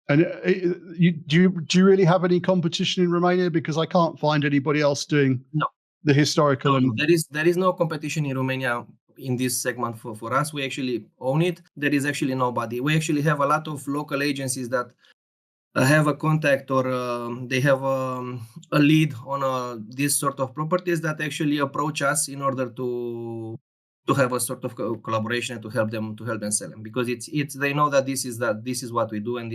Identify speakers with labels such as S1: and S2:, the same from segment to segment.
S1: And do you really have any competition in Romania? Because I can't find anybody else doing the historical.
S2: No, there is no competition in Romania in this segment for us. We actually own it. There is actually nobody. We actually have a lot of local agencies that have a contact or they have a lead on this sort of properties that actually approach us in order to have a sort of collaboration to help them sell them, because it's they know that this is what we do, and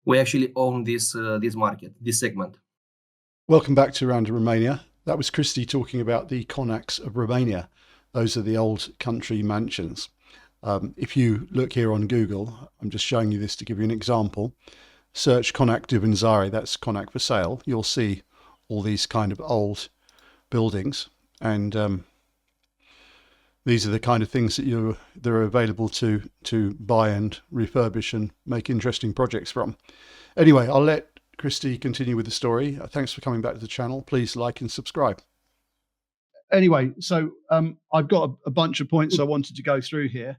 S2: we actually own this market, this segment.
S1: Welcome back to Around Romania. That was Christy talking about the Conacs of Romania. Those are the old country mansions. If you look here on Google, I'm just showing you this to give you an example. Search Conac de Vânzare, that's Conac for sale. You'll see all these kind of old buildings, and these are the kind of things that are available to buy and refurbish and make interesting projects from. Anyway, I'll let Christy continue with the story. Thanks for coming back to the channel. Please like and subscribe. Anyway, so I've got a bunch of points I wanted to go through here.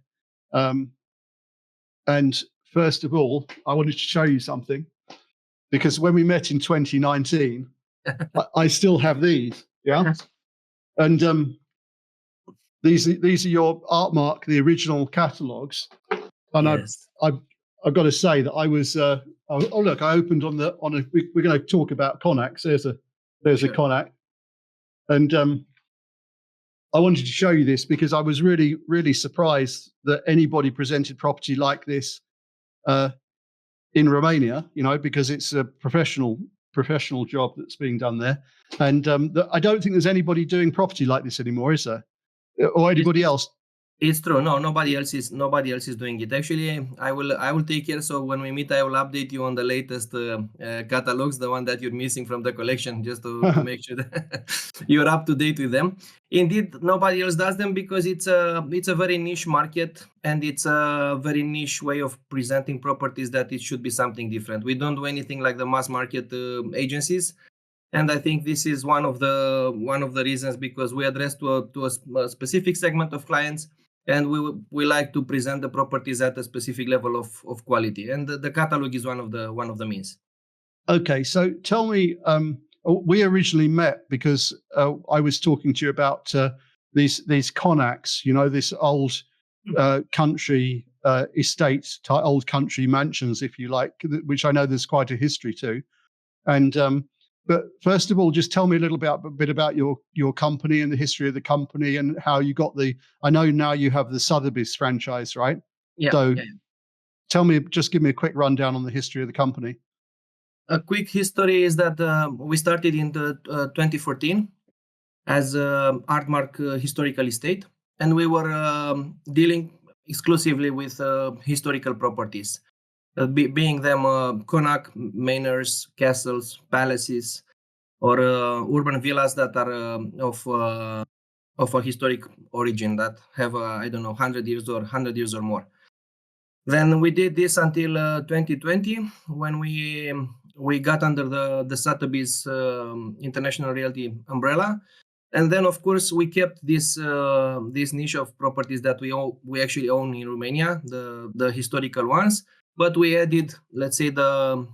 S1: And first of all, I wanted to show you something, because when we met in 2019, I still have these, yeah? And these are your Artmark, the original catalogues. And yes. I've got to say that I was, oh look, I opened we're going to talk about Conacs. There's sure. A Conac. And I wanted to show you this because I was really, really surprised that anybody presented property like this in Romania, because it's a professional job that's being done there. And I don't think there's anybody doing property like this anymore, is there? Or anybody else?
S2: It's true. No, nobody else is doing it. Actually, I will take care. So when we meet, I will update you on the latest catalogs, the one that you're missing from the collection, just to make sure that you're up to date with them. Indeed, nobody else does them because it's a very niche market, and it's a very niche way of presenting properties that it should be something different. We don't do anything like the mass market agencies. And I think this is one of the reasons, because we address to a specific segment of clients, and we like to present the properties at a specific level of quality, and the catalog is one of the means.
S1: Okay, so tell me, we originally met because I was talking to you about these Conacs, this old country estates, old country mansions, if you like, which I know there's quite a history to, and. But first of all, just tell me a bit about your company and the history of the company and how you got I know now you have the Sotheby's franchise, right?
S2: Yeah.
S1: So tell me, just give me a quick rundown on the history of the company.
S2: A quick history is that we started in 2014 as Artmark historical estate, and we were dealing exclusively with historical properties. Being them Conac manors, castles, palaces, or urban villas that are of a historic origin that have 100 years or more. Then we did this until 2020, when we got under the Sotheby's International Realty umbrella, and then of course we kept this niche of properties that we actually own in Romania, the historical ones. But we added, let's say, the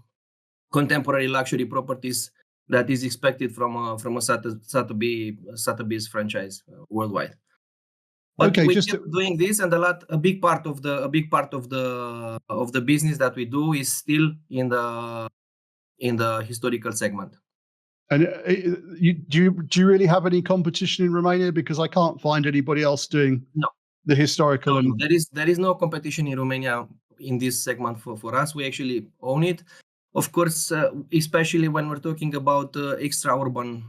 S2: contemporary luxury properties that is expected from a Sotheby's franchise worldwide. But we kept doing this, and a big part of the business that we do is still in the historical segment.
S1: And do you really have any competition in Romania? Because I can't find anybody else doing the historical.
S2: No, there is no competition in Romania in this segment for us. We actually own it. Of course, especially when we're talking about extra urban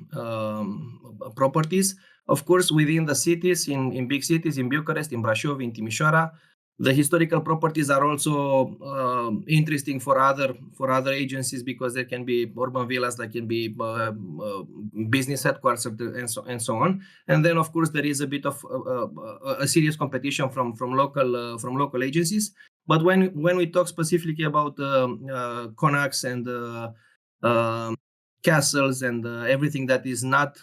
S2: properties. Of course, within the cities, in big cities, in Bucharest, in Brașov, in Timișoara, the historical properties are also interesting for other agencies, because there can be urban villas, there can be business headquarters, and so on. And then, of course, there is a bit of a serious competition from local agencies. But when we talk specifically about Conacs and castles and everything that is not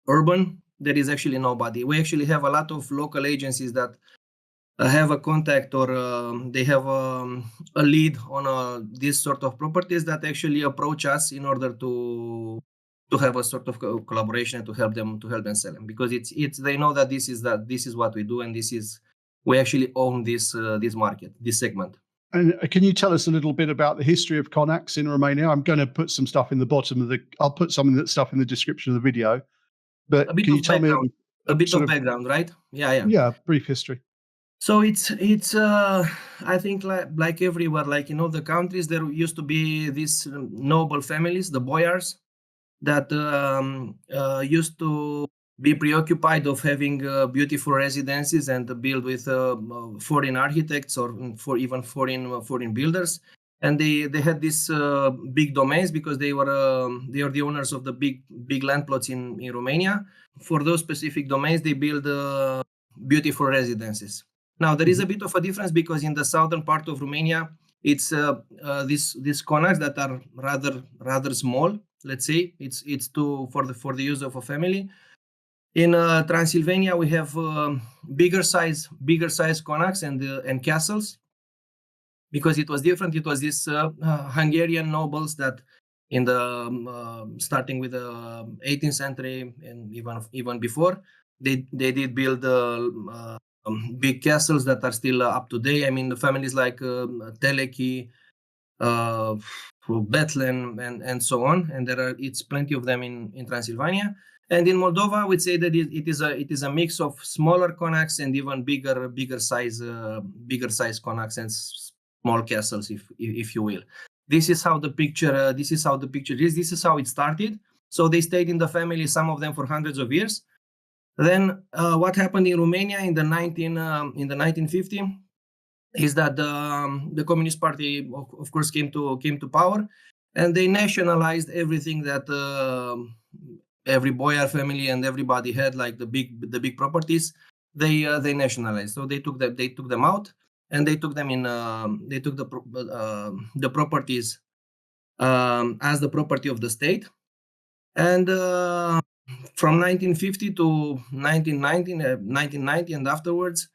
S2: urban, there is actually nobody. We actually have a lot of local agencies that have a contact or they have a lead on this sort of properties, that actually approach us in order to have a sort of collaboration to help them sell them, because it's they know that this is what we do, and we actually own this market, this segment.
S1: And can you tell us a little bit about the history of Conacs in Romania? I'm going to put some stuff in the bottom of I'll put some of that stuff in the description of the video. But can you tell me
S2: a bit of background, right?
S1: Yeah, brief history.
S2: So it's I think like everywhere, like in all the countries, there used to be these noble families, the boyars, that used to be preoccupied of having beautiful residences and to build with foreign architects or even foreign builders. And they had these big domains, because they are the owners of the big land plots in Romania. For those specific domains, they build beautiful residences. Now there is a bit of a difference, because in the southern part of Romania, it's these Conacs that are rather small. Let's say it's for the use of a family. In Transylvania, we have bigger size Conacs and castles, because it was different. It was these Hungarian nobles that in the starting with the 18th century and even before, they did build big castles that are still up to date. I mean, the families like Teleki, Bethlehem, and so on, and it's plenty of them in Transylvania. And in Moldova, I would say that it is a mix of smaller Conacs and even bigger size Conacs and small castles, if you will. This is how the picture is. This is how it started. So they stayed in the family, some of them for hundreds of years. Then what happened in Romania in the 1950 is that the Communist Party, of course, came to power, and they nationalized everything that every boyar family and everybody had, like the big properties. They nationalized. So they took them out, and they took them in. They took the properties as the property of the state, and from 1950 to 1990 and afterwards,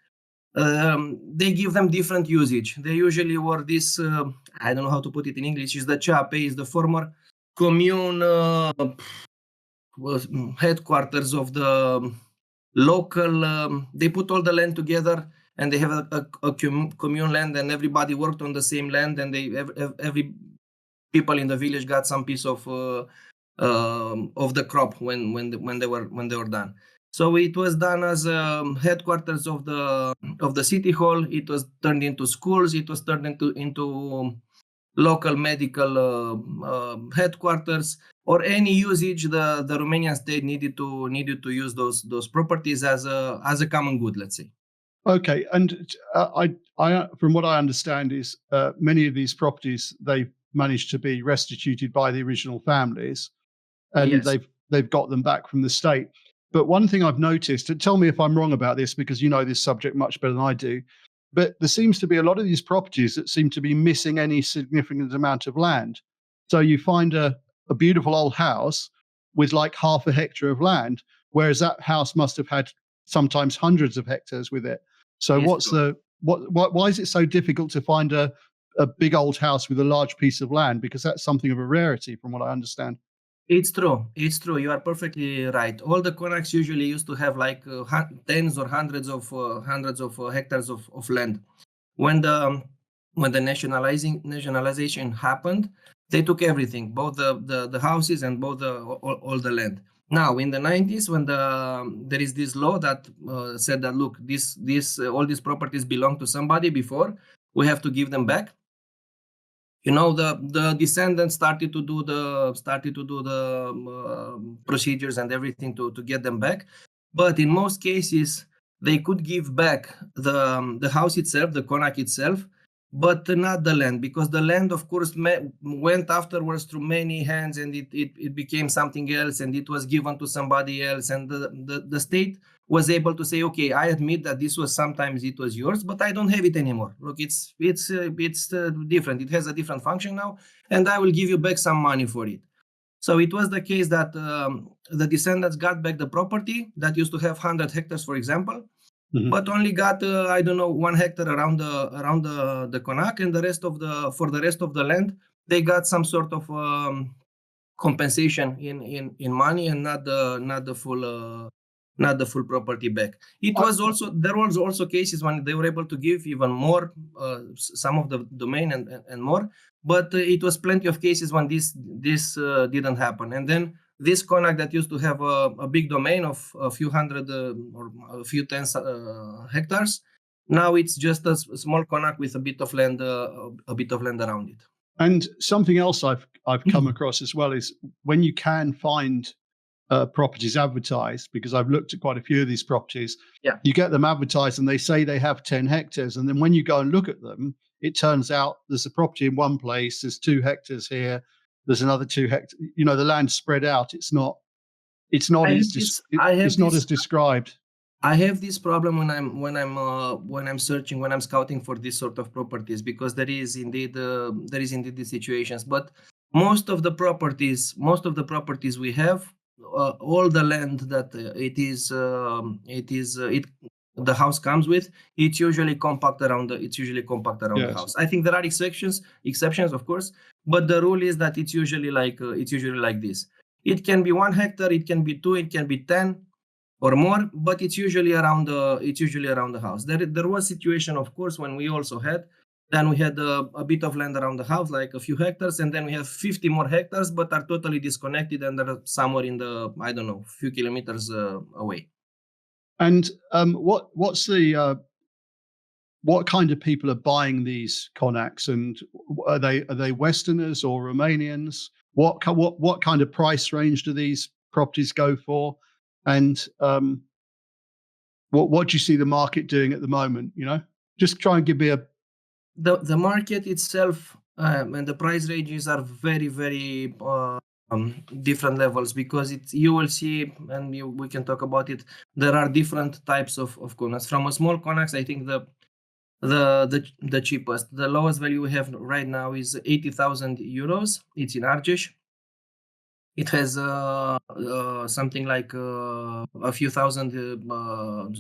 S2: they give them different usage. They usually were this, I don't know how to put it in English, is the CAP, is the former commune headquarters of the local, they put all the land together, and they have a commune land, and everybody worked on the same land, and every people in the village got some piece of the crop when they were done. So it was done as headquarters of the city hall. It was turned into schools. It was turned into local medical headquarters, or any usage the Romanian state needed to use those properties as a common good, let's say.
S1: Okay, and I from what I understand is many of these properties, they've managed to be restituted by the original families, and
S2: Yes.
S1: they've got them back from the state. But one thing I've noticed, and tell me if I'm wrong about this, because you know this subject much better than I do, but there seems to be a lot of these properties that seem to be missing any significant amount of land. So you find a beautiful old house with like half a hectare of land, whereas that house must have had sometimes hundreds of hectares with it. So
S2: Yes,
S1: why is it so difficult to find a big old house with a large piece of land? Because that's something of a rarity from what I understand.
S2: It's true. You are perfectly right. All the Conacs usually used to have like tens or hundreds of hectares of land. When the nationalization happened, they took everything, both the houses and both all the land. Now in the 90s, when there is this law that said that, look, all these properties belong to somebody before, we have to give them back. You know, the descendants started to do the procedures and everything to get them back. But in most cases, they could give back the house itself, the Conac itself, but not the land, because the land, of course, went afterwards through many hands, and it became something else, and it was given to somebody else, and the state was able to say, okay, I admit that sometimes it was yours, but I don't have it anymore. Look, it's different. It has a different function now, and I will give you back some money for it. So it was the case that the descendants got back the property that used to have 100 hectares, for example. but only got I don't know 1 hectare around the Conac, and for the rest of the land they got some sort of compensation in money and not the full property back. There was also cases when they were able to give even more, some of the domain and more, but it was plenty of cases when this didn't happen. And then this Conac that used to have a big domain of a few hundred or a few tens hectares, now it's just a small Conac with a bit of land around it.
S1: And something else I've come across as well is when you can find properties advertised, because I've looked at quite a few of these properties.
S2: Yeah.
S1: You get them advertised and they say they have 10 hectares. And then when you go and look at them, it turns out there's a property in one place, there's 2 hectares here, there's another 2 hectares. You know, the land's spread out. It's not as described.
S2: I have this problem when I'm searching, when I'm scouting for this sort of properties, because there is indeed these situations. But most of the properties we have, all the land that the house comes with, it's usually compact around the house. I think there are exceptions of course, but the rule is that it's usually like this. It can be 1 hectare, it can be 2, it can be 10 or more, but it's usually around the house. There was situation, of course, when we had a bit of land around the house, like a few hectares, and then we have 50 more hectares, but are totally disconnected and they're somewhere in the, I don't know, few kilometers away.
S1: And what kind of people are buying these Conacs, and are they Westerners or Romanians? What kind of price range do these properties go for? And what do you see the market doing at the moment? You know, just try and give me
S2: the market itself and the price ranges are very, very different levels, because you will see, and we can talk about it. There are different types of Conacs. From a small Conacs, I think the cheapest, the lowest value we have right now is 80,000 euros. It's in Argeș. It has something like a few thousand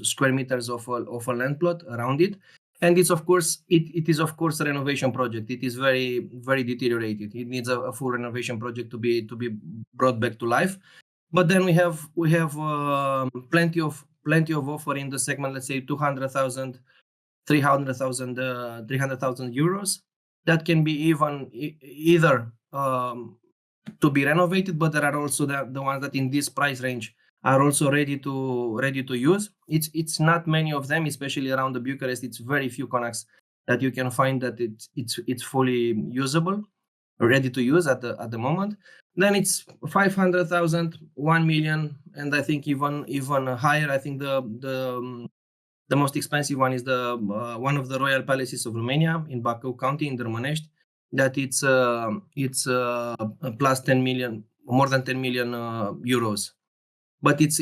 S2: square meters of a land plot around it. And it is of course a renovation project. It is very, very deteriorated. It needs a full renovation project to be brought back to life. But then we have plenty of offer in the segment. Let's say 200,000, 300,000 euros. That can be either to be renovated, but there are also the ones that in this price range are also ready to use. It's not many of them, especially around the Bucharest. It's very few Conacs that you can find that it's fully usable, ready to use at the moment. Then it's 500,000, 1 million, and I think even higher. I think the most expensive one is the one of the royal palaces of Romania in Bacău County in Drămănești. That it's plus 10 million, more than 10 million euros. But it's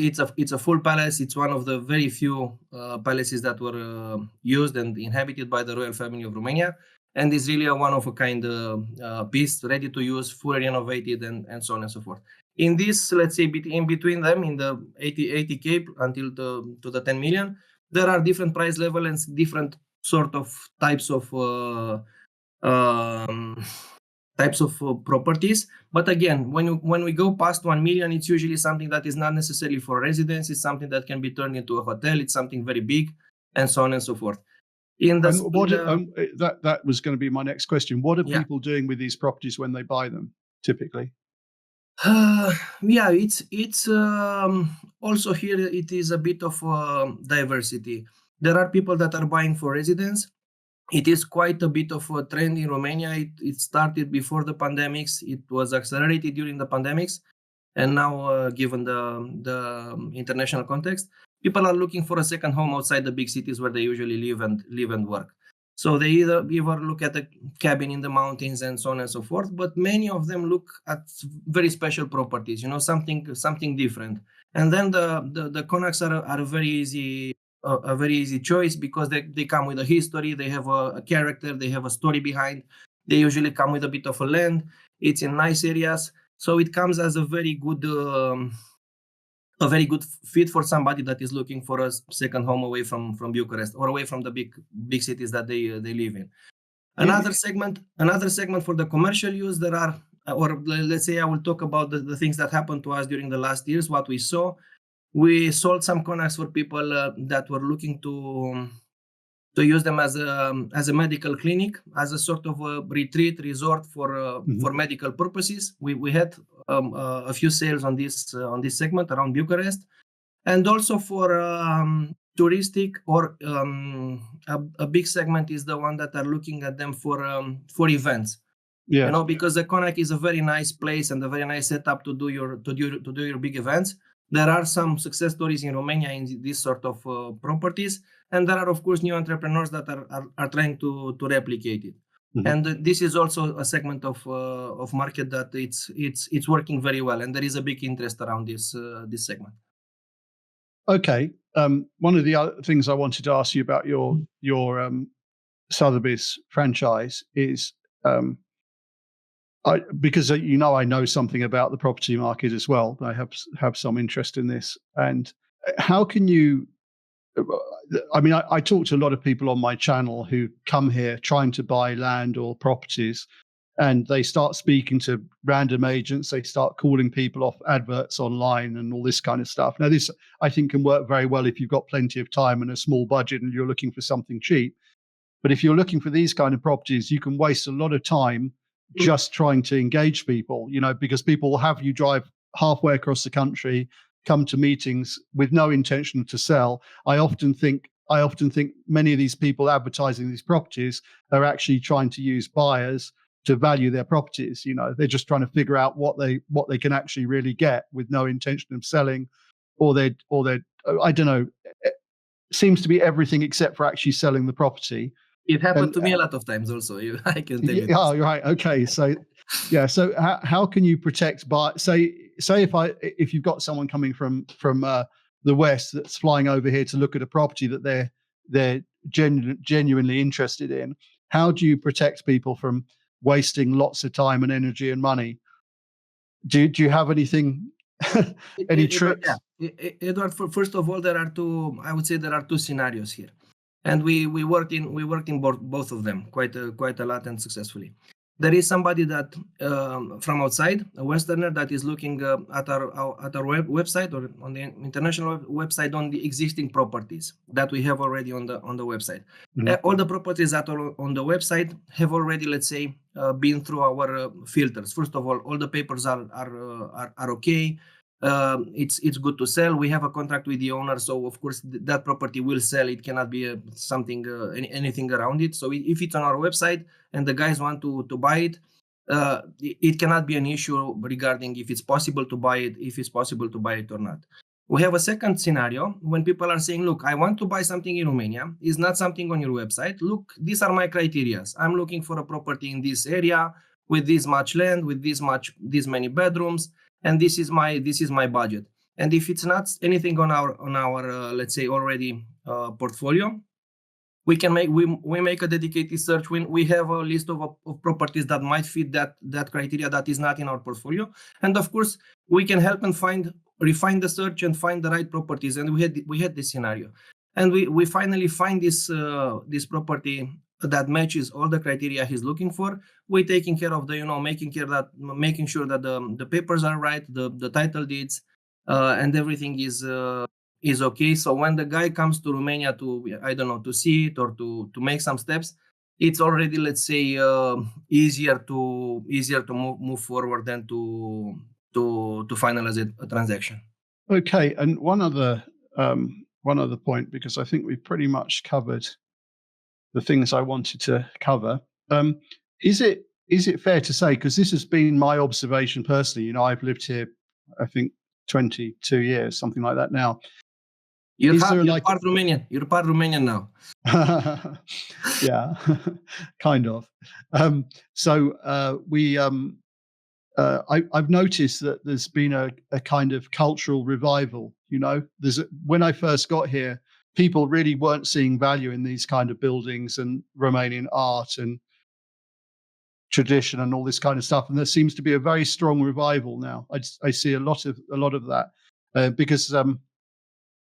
S2: a full palace. It's one of the very few palaces that were used and inhabited by the royal family of Romania, and is really a one-of-a-kind piece, ready to use, fully renovated, and so on and so forth. In this, let's say, in between them, in the 80K until to the 10 million, there are different price levels and different sort of types of properties. But again, when we go past 1 million, it's usually something that is not necessarily for residence. It's something that can be turned into a hotel. It's something very big, and so on and so forth.
S1: That was going to be my next question. What are people doing with these properties when they buy them, typically?
S2: It's also here. It is a bit of diversity. There are people that are buying for residence. It is quite a bit of a trend in Romania. It started before the pandemics. It was accelerated during the pandemics, and now, given the international context, people are looking for a second home outside the big cities where they usually live and work. So they either look at a cabin in the mountains and so on and so forth. But many of them look at very special properties, something different. And then the Conacs are a very easy choice, because they come with a history, they have a character, they have a story behind. They usually come with a bit of a land. It's in nice areas, so it comes as a very good a very good fit for somebody that is looking for a second home away from Bucharest or away from the big cities that they live in. Another segment for the commercial use. There are, or let's say, I will talk about the things that happened to us during the last years. What we saw, we sold some Conacs for people that were looking to use them as a medical clinic, as a sort of a retreat resort for medical purposes. We had a few sales on this segment around Bucharest, and also for touristic, or a big segment is the one that are looking at them for events.
S1: Yeah.
S2: You know, because the Conac is a very nice place and a very nice setup to do your big events. There are some success stories in Romania in this sort of properties, and there are, of course, new entrepreneurs that are trying to replicate it. And this is also a segment of market that it's working very well, and there is a big interest around this segment.
S1: Okay. One of the other things I wanted to ask you about your Sotheby's franchise is, because I know something about the property market as well. I have some interest in this. And how can you? I mean, I talk to a lot of people on my channel who come here trying to buy land or properties, and they start speaking to random agents. They start calling people off adverts online and all this kind of stuff. Now, this, I think, can work very well if you've got plenty of time and a small budget and you're looking for something cheap. But if you're looking for these kind of properties, you can waste a lot of time just trying to engage people, because people will have you drive halfway across the country, come to meetings with no intention to sell. I often think many of these people advertising these properties are actually trying to use buyers to value their properties. They're just trying to figure out what they can actually really get with no intention of selling, or they I don't know. It seems to be everything except for actually selling the property.
S2: It happened to me a lot of times also. I can tell you.
S1: Oh, right. Okay. So, yeah. So how can you protect say if you've got someone coming from the West that's flying over here to look at a property that they're genuinely interested in, how do you protect people from wasting lots of time and energy and money? Do you have anything, any tricks?
S2: Yeah. Edward, first of all, I would say there are two scenarios here. And we worked in both of them quite a lot and successfully. There is somebody that from outside, a Westerner, that is looking at our website or on the international website on the existing properties that we have already on the website. All the properties that are on the website have already, let's say, been through our filters. First of all the papers are okay. It's good to sell. We have a contract with the owner, so of course that property will sell. It cannot be anything around it. So if it's on our website and the guys want to buy it, it cannot be an issue regarding if it's possible to buy it, or not. We have a second scenario when people are saying, look, I want to buy something in Romania. It's not something on your website. Look, these are my criteria. I'm looking for a property in this area with this much land, with this many bedrooms. And this is my budget. And if it's not anything on our let's say already portfolio, we make a dedicated search. When we have a list of properties that might fit that criteria that is not in our portfolio, and of course we can help and refine the search and find the right properties. And we had this scenario, and we finally find this property that matches all the criteria he's looking for. We're taking care of making sure that the papers are right, the title deeds, and everything is okay. So when the guy comes to Romania to see it or to make some steps, it's already, let's say, easier to move forward than to finalize a transaction.
S1: Okay, and one other point, because I think we've pretty much covered the things I wanted to cover. Is it fair to say, because this has been my observation personally, I've lived here, I think 22 years, something like that now.
S2: You're part Romanian. You're part Romanian now.
S1: Yeah, kind of. I've noticed that there's been a kind of cultural revival. When I first got here, people really weren't seeing value in these kind of buildings and Romanian art and tradition and all this kind of stuff. And there seems to be a very strong revival now. I see a lot of that. because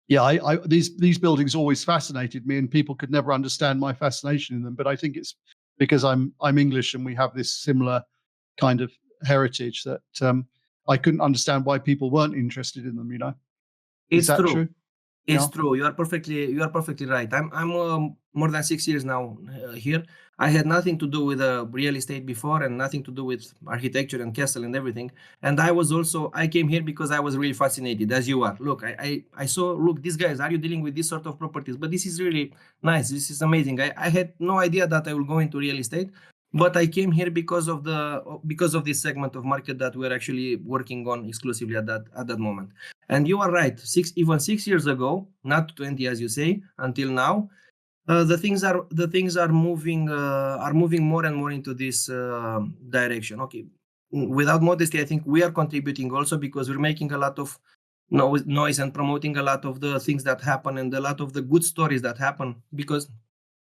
S1: these buildings always fascinated me, and people could never understand my fascination in them. But I think it's because I'm English and we have this similar kind of heritage that I couldn't understand why people weren't interested in them.
S2: It's
S1: Is that
S2: true.
S1: true?
S2: It's true. You are perfectly right. I'm more than 6 years now here. I had nothing to do with real estate before, and nothing to do with architecture and castle and everything. And I came here because I was really fascinated, as you are. Look, I saw, look, these guys, are you dealing with this sort of properties? But this is really nice. This is amazing. I had no idea that I will go into real estate, but I came here because of this segment of market that we're actually working on exclusively at that moment. And you are right. 6 years ago, not 20 as you say, until now, the things are moving more and more into this direction. Okay, without modesty, I think we are contributing also because we're making a lot of noise and promoting a lot of the things that happen and a lot of the good stories that happen, because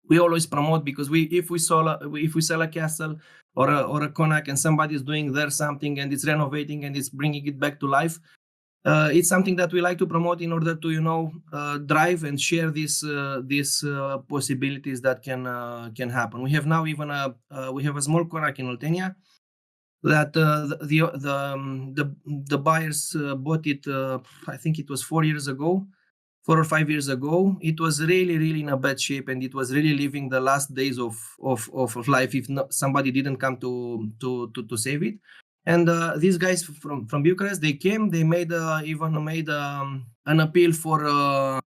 S2: we always promote, because if we sell a castle or a Conac and somebody is doing there something and it's renovating and it's bringing it back to life, it's something that we like to promote in order to drive and share these possibilities that can happen. We have now even a small Conac in Oltenia that the buyers bought it. I think it was 4 or 5 years ago. It was really in a bad shape, and it was really living the last days of life if somebody didn't come to save it. And these guys from Bucharest, they came. They even made an appeal for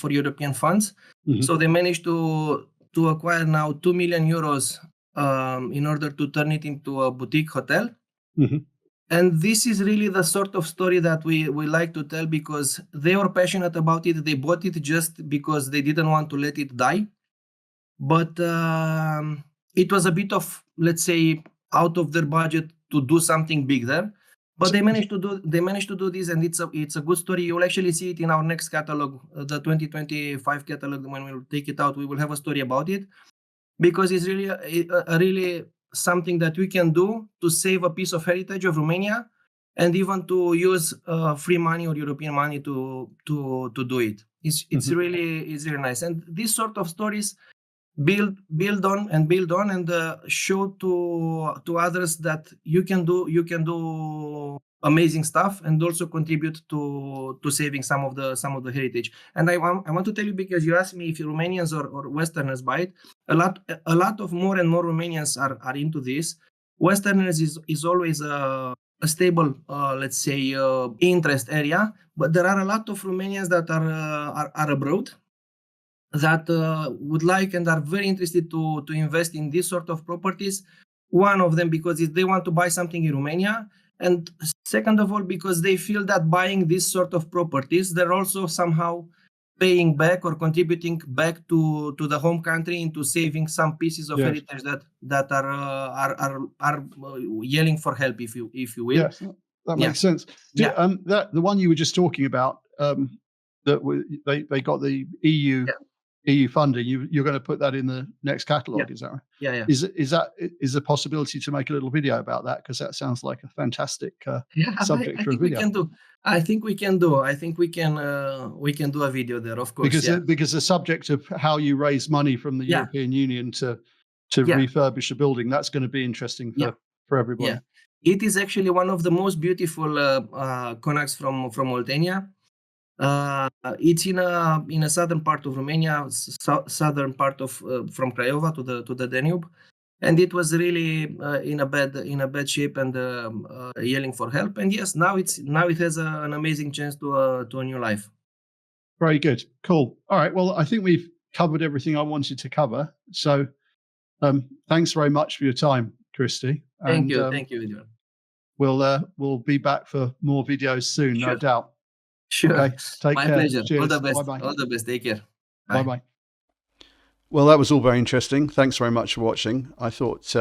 S2: European funds.
S1: Mm-hmm.
S2: So they managed to acquire now 2 million euros in order to turn it into a boutique hotel.
S1: Mm-hmm.
S2: And this is really the sort of story that we like to tell, because they were passionate about it. They bought it just because they didn't want to let it die. But it was a bit of, let's say, out of their budget to do something big there. But they managed to do this, and it's a good story. You'll actually see it in our next catalog, the 2025 catalog. When we'll take it out, we will have a story about it, because it's really really something that we can do to save a piece of heritage of Romania, and even to use free money or European money to do it. It's really nice, and these sort of stories build on and show to others that you can do amazing stuff and also contribute to saving some of the heritage. And I want to tell you, because you asked me if Romanians or Westerners buy it, a lot of more and more Romanians are into this. Westerners is always a stable, let's say, interest area, but there are a lot of Romanians that are abroad, that would like and are very interested to invest in this sort of properties. One of them, because they want to buy something in Romania, and second of all, because they feel that buying this sort of properties, they're also somehow paying back or contributing back to the home country into saving some pieces of heritage that are yelling for help, if you will.
S1: Yes, that makes sense. The one you were just talking about, that they got the EU funding. You're going to put that in the next catalogue, is that right?
S2: Yeah.
S1: Is a possibility to make a little video about that? Because that sounds like a fantastic subject for a video.
S2: I think we can do a video there, of course.
S1: Because the subject of how you raise money from the European Union to refurbish a building, that's going to be interesting for everybody.
S2: Yeah. It is actually one of the most beautiful Conacs from Oltenia. It's in a southern part of Romania, southern part of from Craiova to the Danube, and it was really in a bad shape and yelling for help. And yes, now it has an amazing chance to a new life.
S1: Very good, cool. All right, well, I think we've covered everything I wanted to cover. So, thanks very much for your time, Christy.
S2: Thank you, Edward.
S1: We'll be back for more videos soon, no doubt.
S2: Sure.
S1: Okay, take
S2: My
S1: care.
S2: pleasure.
S1: Cheers.
S2: All the best.
S1: Bye-bye.
S2: All the best. Take care.
S1: Bye-bye. Well, that was all very interesting. Thanks very much for watching. I thought,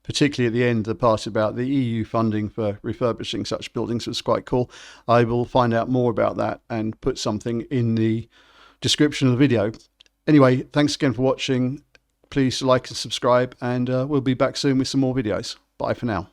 S1: particularly at the end, the part about the EU funding for refurbishing such buildings was quite cool. I will find out more about that and put something in the description of the video. Anyway, thanks again for watching. Please like and subscribe, and we'll be back soon with some more videos. Bye for now.